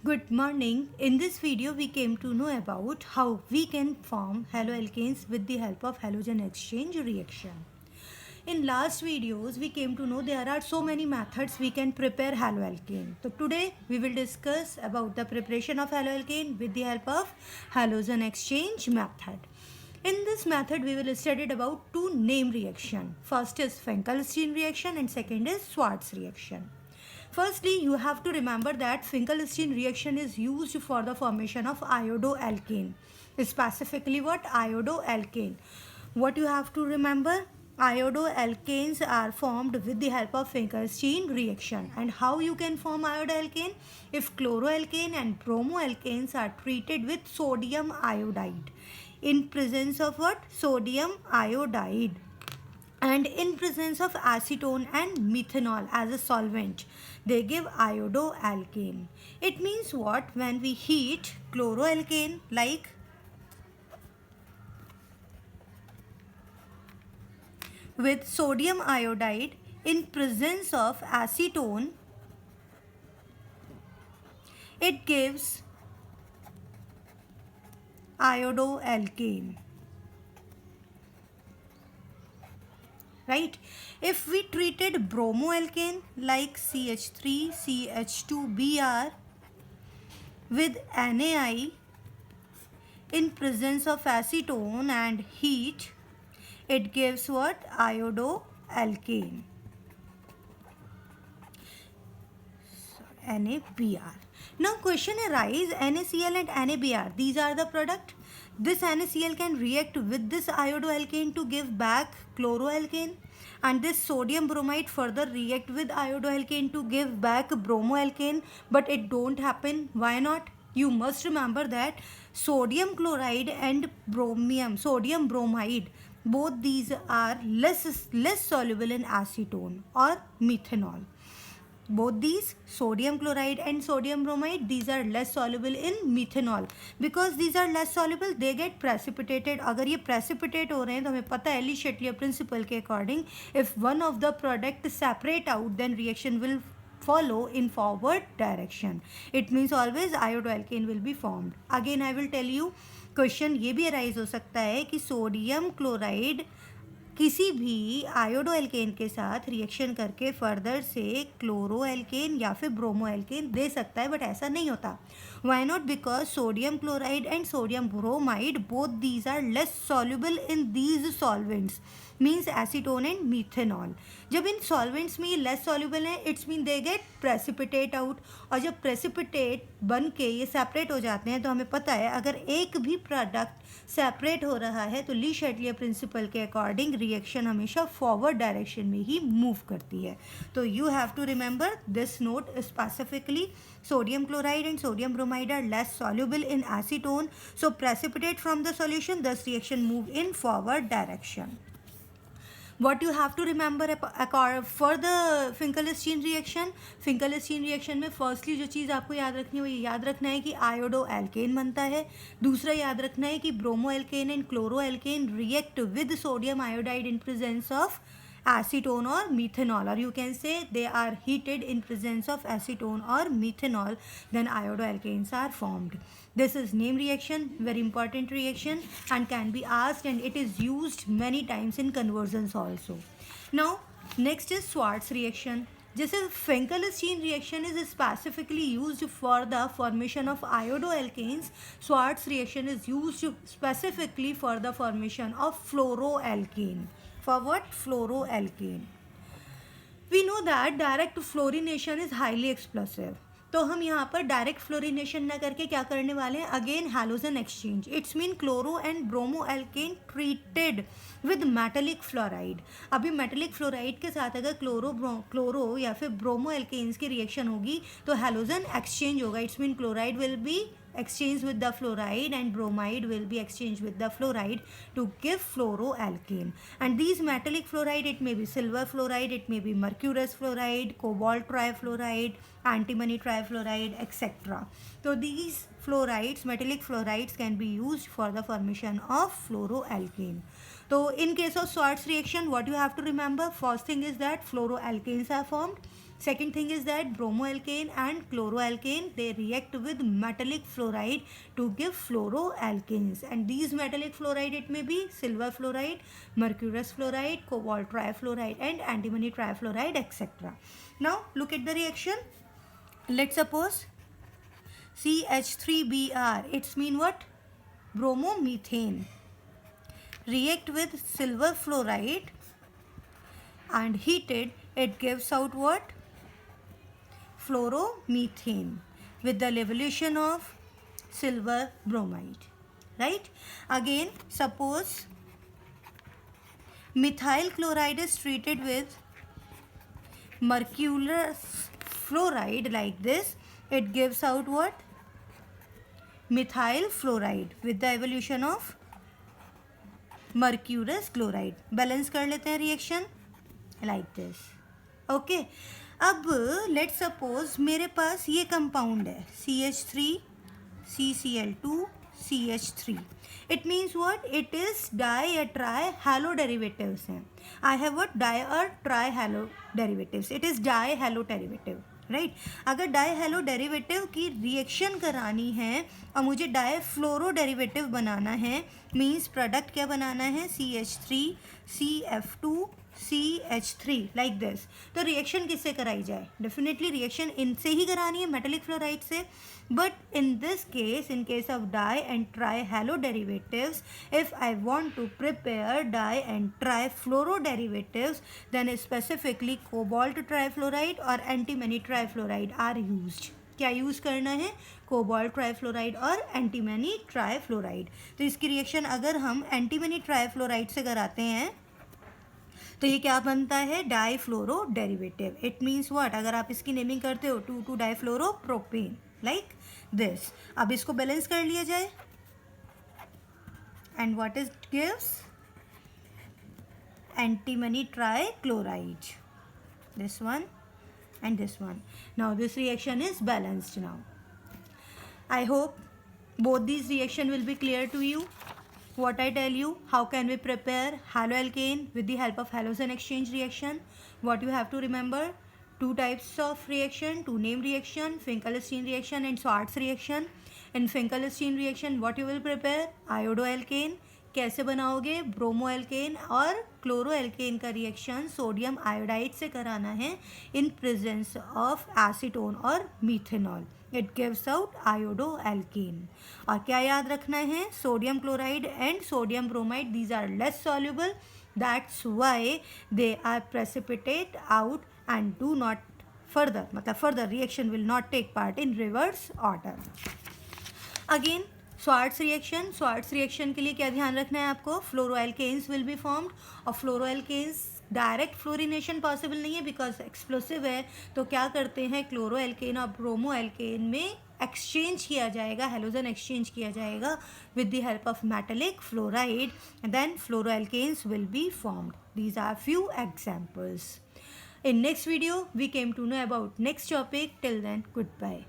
Good morning. In this video, we came to know about how we can form haloalkanes with the help of halogen exchange reaction. In last videos, we came to know there are so many methods we can prepare haloalkane. So today, we will discuss about the preparation of haloalkane with the help of halogen exchange method. In this method, we will study about two name reaction. First is Finkelstein reaction and second is Schwarz reaction. Firstly, you have to remember that Finkelstein reaction is used for the formation of iodoalkane. Specifically what? Iodoalkane. What you have to remember? Iodoalkanes are formed with the help of Finkelstein reaction. And how you can form iodoalkane? If chloroalkane and bromoalkanes are treated with sodium iodide. In presence of what? Sodium iodide. And in presence of acetone and methanol as a solvent, they give iodoalkane. It means what? When we heat chloroalkane like with sodium iodide in presence of acetone, it gives iodoalkane. Right? If we treated bromoalkane like CH3, CH2Br with NaI in presence of acetone and heat, it gives what? Iodoalkane. NaBr. Now question arises, NaCl and NaBr, these are the product. This NaCl can react with this iodoalkane to give back chloroalkane, and this sodium bromide further react with iodoalkane to give back bromoalkane, but it don't happen. Why not? You must remember that sodium chloride and sodium bromide, both these are less soluble in acetone or methanol. Both these, sodium chloride and sodium bromide, these are less soluble in methanol. Because these are less soluble, they get precipitated. अगर ये precipitate हो रहे हैं तो हमें पता है ली शेटलियर principle के according, if one of the product separate out, then reaction will follow in forward direction. It means always iodoalkane will be formed. Again I will tell you, question ये भी अराइज हो सकता है कि सोडियम क्लोराइड किसी भी आयोडोएल्केन के साथ रिएक्शन करके फर्दर से क्लोरोएल्केन या फिर ब्रोमोएल्केन दे सकता है, बट ऐसा नहीं होता. Why not? Because sodium chloride and sodium bromide both these are less soluble in these solvents, means acetone and methanol. जब इन सॉल्वेंट्स में ये लेस सॉल्युबल है, it's mean they get precipitate out. और जब प्रेसिपिटेट बन के ये सेपरेट हो जाते हैं तो हमें पता है अगर एक भी प्रोडक्ट सेपरेट हो रहा है तो ली शेटलियर प्रिंसिपल के अकॉर्डिंग रिएक्शन हमेशा फॉरवर्ड डायरेक्शन में ही मूव करती है. तो you have to remember this note specifically. Sodium chloride and sodium bromide are less soluble in acetone, so precipitate from the solution, thus reaction move in forward direction. What you have to remember for the Finkelstein reaction, Finkelstein reaction में firstly जो चीज़ आपको याद रखनी है वो ये याद रखना है कि आयोडोएल्केन बनता है. दूसरा याद रखना है कि bromoalkane and chloroalkane react with sodium iodide in presence of acetone or methanol, or you can say they are heated in presence of acetone or methanol, then iodoalkanes are formed. This is name reaction, very important reaction, and can be asked, and it is used many times in conversions also. Now next is Schwarz reaction. जैसे Finkelstein reaction is specifically used for the formation of iodoalkanes, Schwarz reaction is used specifically for the formation of fluoroalkane. For what? Fluoroalkane. We know that direct fluorination is highly explosive. तो हम यहाँ पर direct fluorination ना करके क्या करने वाले हैं? Again halogen exchange. It's mean chloro and bromoalkane treated with metallic fluoride. अभी मेटेलिक फ्लोराइड के साथ अगर क्लोरो या फिर ब्रोमोएल्केन्स की रिएक्शन होगी तो हैलोजन एक्सचेंज होगा. It's mean chloride will be exchanged with the fluoride and bromide will be exchanged with the fluoride to give fluoroalkane. And these metallic fluoride, it may be silver fluoride, it may be mercurous fluoride, cobalt trifluoride, antimony trifluoride, etc. So these fluorides, metallic fluorides, can be used for the formation of fluoroalkane. So in case of Schwarz reaction, what you have to remember, first thing is that fluoroalkanes are formed. Second thing is that bromoalkane and chloroalkane, they react with metallic fluoride to give fluoroalkanes. And these metallic fluoride, it may be silver fluoride, mercurous fluoride, cobalt trifluoride, and antimony trifluoride, etc. Now look at the reaction. Let's suppose CH3Br, it's mean what? Bromomethane. React with silver fluoride and heated, it gives out what? Fluoromethane with the evolution of silver bromide, right? Again, suppose methyl chloride is treated with mercurous fluoride like this, it gives out what? Methyl fluoride with the evolution of mercurous chloride. Balance कर लेते हैं reaction like this. Okay, अब let's suppose मेरे पास ये compound है CH3 CCl2 CH3. It means what? It is di या tri halo derivatives हैं. I have what? डाई और tri halo derivatives. It is di halo derivative, right. अगर di halo derivative की reaction करानी है और मुझे डाई फ्लोरो डेरिवेटिव बनाना है, मीन्स प्रोडक्ट क्या बनाना है? CH3 CF2 CH3 like this. तो रिएक्शन किससे कराई जाए? डेफिनेटली रिएक्शन इनसे ही करानी है, मेटेलिक फ्लोराइड से. But in this case, in case of di and tri halo derivatives, if I want to prepare di and tri fluoro derivatives, then specifically cobalt trifluoride और antimony trifluoride are used. क्या use करना है? Cobalt trifluoride और antimony trifluoride. तो इसकी reaction अगर हम antimony trifluoride से कराते हैं तो ये क्या बनता है? Di fluoro derivative. It means what? अगर आप इसकी नेमिंग करते हो 2 di fluoro propane like this. अब इसको बैलेंस कर लिया जाए and what is gives? Antimony trichloride, this one and this one. Now this reaction is balanced now. I hope both these reaction will be clear to you. What I tell you, how can we prepare haloalkane with the help of halogen exchange reaction? What you have to remember, 2 types of reaction, 2 name reaction, Finkelstein reaction and Schwarz reaction. In Finkelstein reaction, what you will prepare? Iodoalkane. कैसे बनाओगे? ब्रोमोएल्केन और क्लोरोएल्केन का reaction sodium iodide से कराना है in presence of acetone और methanol. It gives out iodoalkane. और क्या याद रखना है? Sodium chloride and sodium bromide, these are less soluble, that's why they are precipitate out and do not further, मतलब further reaction will not take part in reverse order. Again Swarts reaction. Swarts reaction के लिए क्या ध्यान रखना है आपको? फ्लोरोएल्केन्स will be formed और फ्लोरोएल्केन्स direct fluorination possible नहीं है बिकॉज एक्सप्लोसिव है. तो क्या करते हैं? क्लोरोएल्केन और ब्रोमोएल्केन में एक्सचेंज किया जाएगा, हेलोजन एक्सचेंज किया जाएगा with the help of metallic fluoride, then fluoroalkanes will be formed. These are few examples. In next video we came to know about next topic. Till then, goodbye.